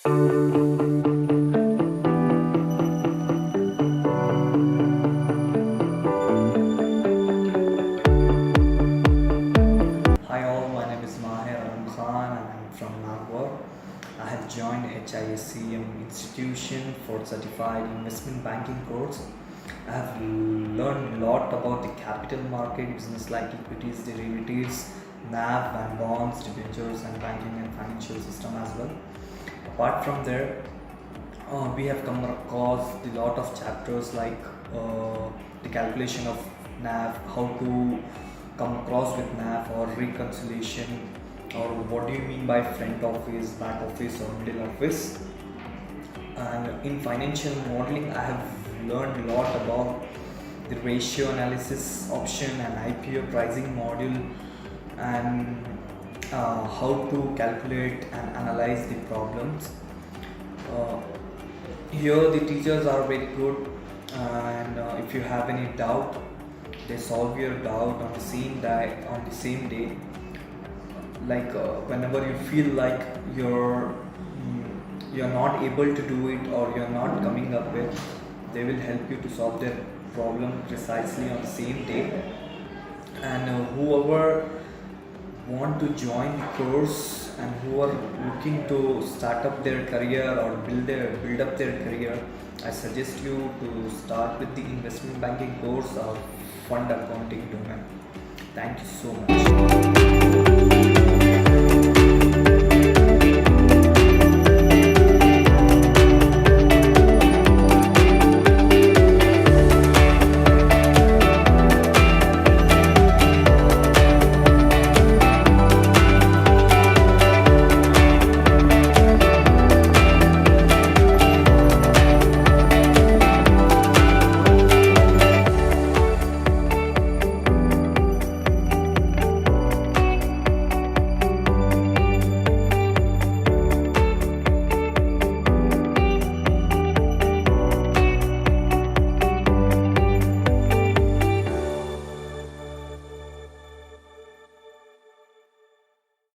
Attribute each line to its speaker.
Speaker 1: Hi all, my name is Maher and I'm from Bangalore. I have joined HISCM institution for certified investment banking course. I have learned a lot about the capital market, business like equities, derivatives, NAV and bonds, debentures and banking and financial system as well. Apart from there, we have come across a lot of chapters like the calculation of NAV, how to come across with NAV or reconciliation, or what do you mean by front office, back office, or middle office. And in financial modeling, I have learned a lot about the ratio analysis option and IPO pricing module, and how to calculate and analyze the problems. Uh, Here the teachers are very good, and if you have any doubt, they solve your doubt on the same day. Like whenever you feel like you're not able to do it or you're not coming up with, they will help you to solve their problem precisely on the same day. And whoever want to join the course and who are looking to start up their career or build up their career, I suggest you to start with the investment banking course or fund accounting domain. Thank you so much.